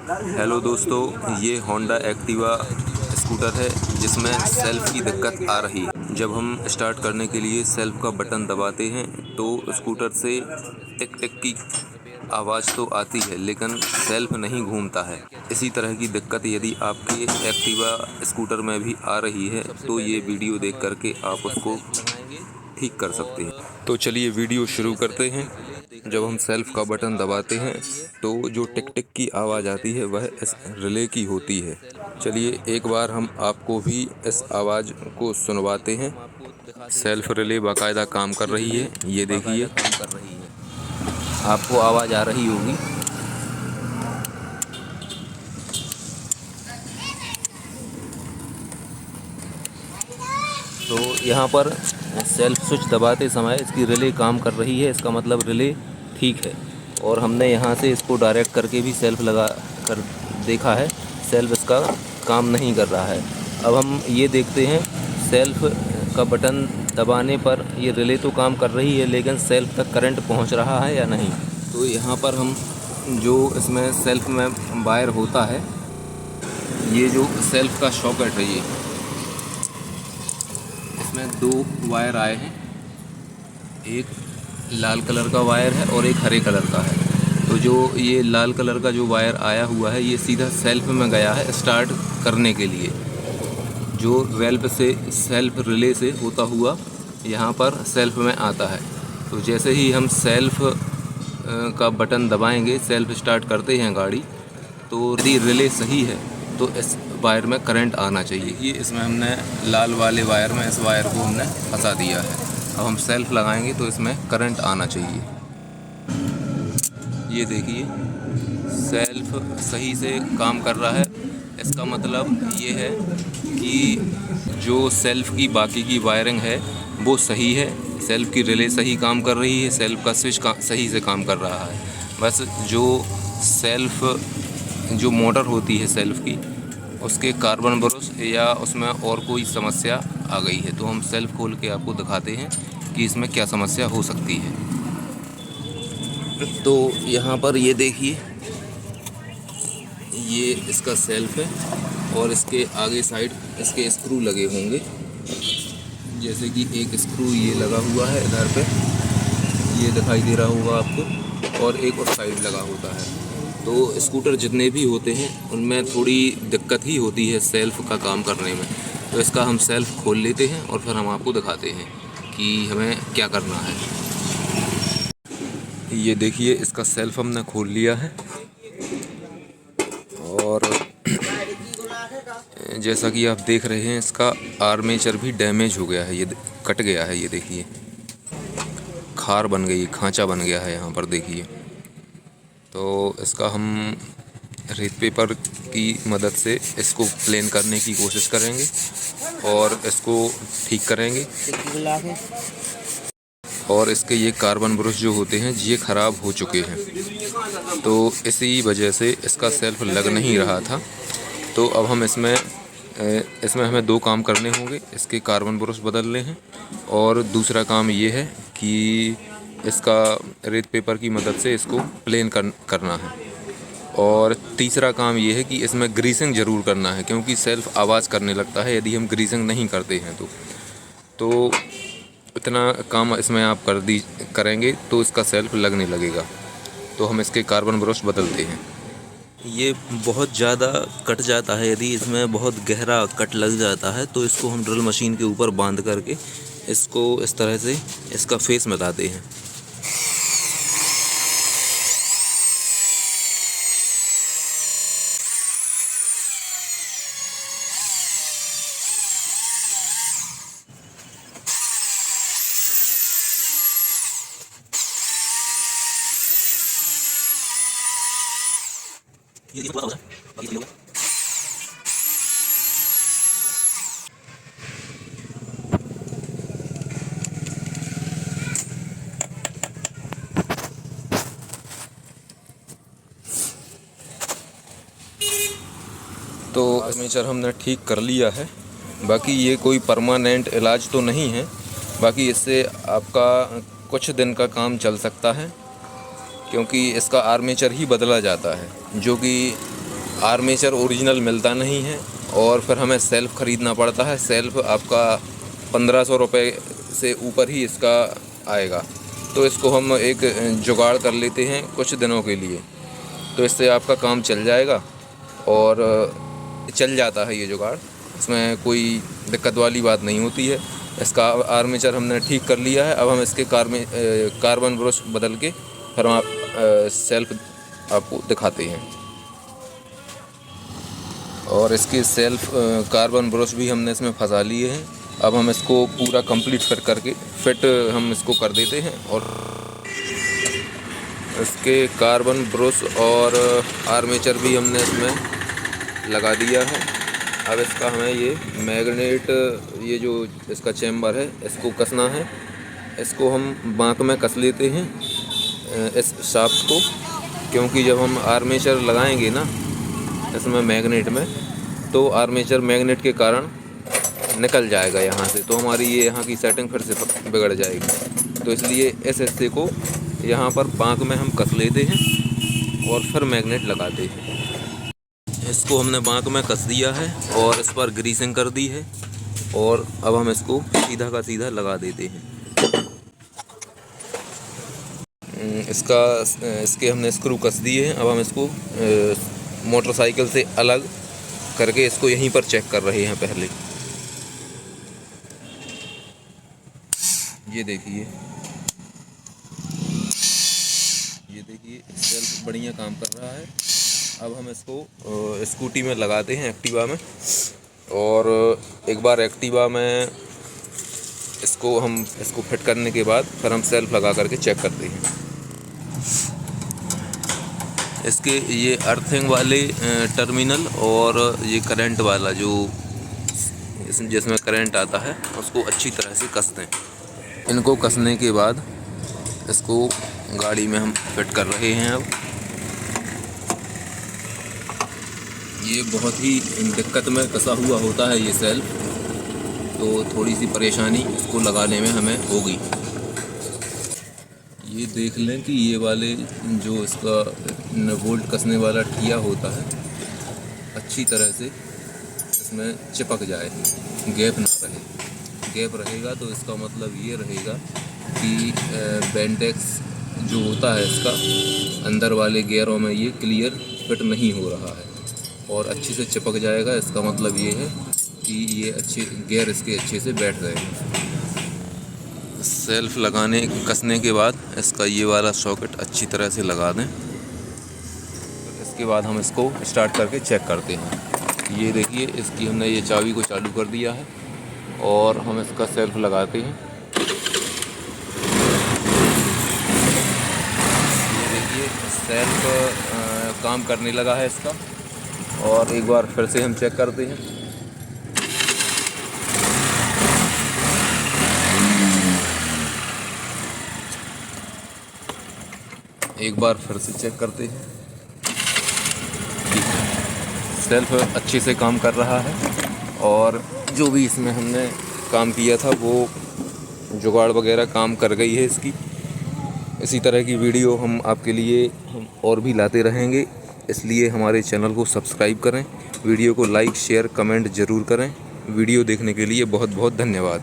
Hello दोस्तों, ये Honda Activa scooter है जिसमें सेल्फ की दिक्कत आ रही है। जब हम स्टार्ट करने के लिए सेल्फ का बटन दबाते हैं तो स्कूटर से टिक टिक की आवाज़ तो आती है लेकिन सेल्फ नहीं घूमता है। इसी तरह की दिक्कत यदि आपके एक्टिवा स्कूटर में भी आ रही है तो ये वीडियो देख करके आप उसको ठीक कर सकते हैं। तो चलिए वीडियो शुरू करते हैं। जब हम सेल्फ का बटन दबाते हैं तो जो टिक टिक की आवाज़ आती है वह इस रिले की होती है। चलिए एक बार हम आपको भी इस आवाज़ को सुनवाते हैं। सेल्फ रिले बाकायदा काम कर रही है, ये देखिए, आपको आवाज़ आ रही होगी। तो यहाँ पर सेल्फ स्विच दबाते समय इसकी रिले काम कर रही है, इसका मतलब रिले ठीक है। और हमने यहाँ से इसको डायरेक्ट करके भी सेल्फ लगा कर देखा है, सेल्फ इसका काम नहीं कर रहा है। अब हम ये देखते हैं सेल्फ का बटन दबाने पर ये रिले तो काम कर रही है लेकिन सेल्फ तक करंट पहुँच रहा है या नहीं। तो यहाँ पर हम जो इसमें सेल्फ में वायर होता है, ये जो सेल्फ का सॉकेट है, ये इसमें दो वायर आए हैं, एक लाल कलर का वायर है और एक हरे कलर का है। तो जो ये लाल कलर का जो वायर आया हुआ है ये सीधा सेल्फ में गया है स्टार्ट करने के लिए, जो वेल्व से सेल्फ रिले से होता हुआ यहाँ पर सेल्फ में आता है। तो जैसे ही हम सेल्फ का बटन दबाएंगे, सेल्फ स्टार्ट करते हैं गाड़ी, तो यदि रिले सही है तो इस वायर में करंट आना चाहिए। ये इसमें हमने लाल वाले वायर में इस वायर को हमने फंसा दिया है। अब हम सेल्फ लगाएंगे तो इसमें करंट आना चाहिए। ये देखिए सेल्फ सही से काम कर रहा है। इसका मतलब ये है कि जो सेल्फ की बाकी की वायरिंग है वो सही है, सेल्फ की रिले सही काम कर रही है, सेल्फ का स्विच सही से काम कर रहा है। बस जो सेल्फ जो मोटर होती है सेल्फ की, उसके कार्बन ब्रश या उसमें और कोई समस्या आ गई है। तो हम सेल्फ खोल के आपको दिखाते हैं कि इसमें क्या समस्या हो सकती है। तो यहाँ पर ये देखिए, ये इसका सेल्फ है और इसके आगे साइड इसके स्क्रू लगे होंगे। जैसे कि एक स्क्रू ये लगा हुआ है इधर पे, ये दिखाई दे रहा होगा आपको, और एक और साइड लगा होता है। तो स्कूटर जितने भी होते हैं उनमें थोड़ी दिक्कत ही होती है सेल्फ का काम करने में। तो इसका हम सेल्फ खोल लेते हैं और फिर हम आपको दिखाते हैं कि हमें क्या करना है। ये देखिए इसका सेल्फ हमने खोल लिया है और जैसा कि आप देख रहे हैं इसका आर्मेचर भी डैमेज हो गया है, ये कट गया है। ये देखिए खार बन गई, खांचा बन गया है यहाँ पर, देखिए। तो इसका हम रेत पेपर की मदद से इसको प्लेन करने की कोशिश करेंगे और इसको ठीक करेंगे। और इसके ये कार्बन ब्रश जो होते हैं ये ख़राब हो चुके हैं, तो इसी वजह से इसका सेल्फ लग नहीं रहा था। तो अब हम इसमें हमें दो काम करने होंगे। इसके कार्बन ब्रश बदलने हैं और दूसरा काम ये है कि इसका रेत पेपर की मदद से इसको प्लेन करना है। और तीसरा काम ये है कि इसमें ग्रीसिंग ज़रूर करना है, क्योंकि सेल्फ आवाज़ करने लगता है यदि हम ग्रीसिंग नहीं करते हैं तो इतना काम इसमें आप करेंगे तो इसका सेल्फ लगने लगेगा। तो हम इसके कार्बन ब्रश बदलते हैं। ये बहुत ज़्यादा कट जाता है, यदि इसमें बहुत गहरा कट लग जाता है तो इसको हम ड्रिल मशीन के ऊपर बांध करके इसको इस तरह से इसका फेस मिटाते हैं। तो आर्मेचर हमने ठीक कर लिया है। बाकी ये कोई परमानेंट इलाज तो नहीं है, बाकी इससे आपका कुछ दिन का काम चल सकता है, क्योंकि इसका आर्मेचर ही बदला जाता है, जो कि आर्मेचर ओरिजिनल मिलता नहीं है और फिर हमें सेल्फ ख़रीदना पड़ता है। सेल्फ आपका 1500 रुपये से ऊपर ही इसका आएगा। तो इसको हम एक जुगाड़ कर लेते हैं कुछ दिनों के लिए, तो इससे आपका काम चल जाएगा और चल जाता है ये जुगाड़। इसमें कोई दिक्कत वाली बात नहीं होती है। इसका आर्मेचर हमने ठीक कर लिया है। अब हम इसके कार्बन ब्रश बदल के फिर हम सेल्फ आपको दिखाते हैं। और इसके सेल्फ कार्बन ब्रश भी हमने इसमें फंसा लिए हैं। अब हम इसको पूरा कंप्लीट फिट हम इसको कर देते हैं और इसके कार्बन ब्रश और आर्मेचर भी हमने इसमें लगा दिया है। अब इसका हमें ये मैग्नेट, ये जो इसका चैम्बर है, इसको कसना है। इसको हम बांक में कस लेते हैं इस शाफ्ट को, क्योंकि जब हम आर्मेचर लगाएंगे ना इसमें मैग्नेट में, तो आर्मेचर मैग्नेट के कारण निकल जाएगा यहाँ से, तो हमारी ये यहाँ की सेटिंग फिर से बिगड़ जाएगी। तो इसलिए इस हिस्से को यहाँ पर बांक में हम कस लेते हैं और फिर मैग्नेट लगाते हैं। इसको हमने बांक में कस दिया है और इस पर ग्रीसिंग कर दी है और अब हम इसको सीधा का सीधा लगा देते हैं। इसके हमने स्क्रू कस दिए हैं। अब हम इसको मोटरसाइकिल से अलग करके इसको यहीं पर चेक कर रहे हैं। पहले ये देखिए सेल्फ बढ़िया काम कर रहा है। अब हम इसको स्कूटी में लगाते हैं, एक्टिवा में, और एक बार एक्टिवा में इसको फिट करने के बाद फिर हम सेल्फ लगा करके चेक करते हैं। इसके ये अर्थिंग वाले टर्मिनल और ये करंट वाला जो जिसमें करंट आता है उसको अच्छी तरह से कसते हैं। इनको कसने के बाद इसको गाड़ी में हम फिट कर रहे हैं। अब ये बहुत ही दिक्कत में कसा हुआ होता है ये सेल्फ, तो थोड़ी सी परेशानी इसको लगाने में हमें होगी। ये देख लें कि ये वाले जो इसका बोल्ट कसने वाला ठिया होता है अच्छी तरह से इसमें चिपक जाए, गैप ना रहे। गैप रहेगा तो इसका मतलब ये रहेगा कि बेंटेक्स जो होता है इसका अंदर वाले गियरों में ये क्लियर फिट नहीं हो रहा है और अच्छे से चिपक जाएगा। इसका मतलब ये है कि ये अच्छे गियर इसके अच्छे से बैठ गए हैं। सेल्फ कसने के बाद इसका ये वाला सॉकेट अच्छी तरह से लगा दें। इसके बाद हम इसको स्टार्ट करके चेक करते हैं। ये देखिए इसकी हमने ये चाबी को चालू कर दिया है और हम इसका सेल्फ लगाते हैं। ये देखिए सेल्फ काम करने लगा है इसका, और एक बार फिर से हम चेक करते हैं। एक बार फिर से चेक करते हैं। सेल्फ अच्छे से काम कर रहा है और जो भी इसमें हमने काम किया था वो जुगाड़ वगैरह काम कर गई है इसकी। इसी तरह की वीडियो हम आपके लिए और भी लाते रहेंगे, इसलिए हमारे चैनल को सब्सक्राइब करें, वीडियो को लाइक शेयर कमेंट ज़रूर करें। वीडियो देखने के लिए बहुत बहुत धन्यवाद।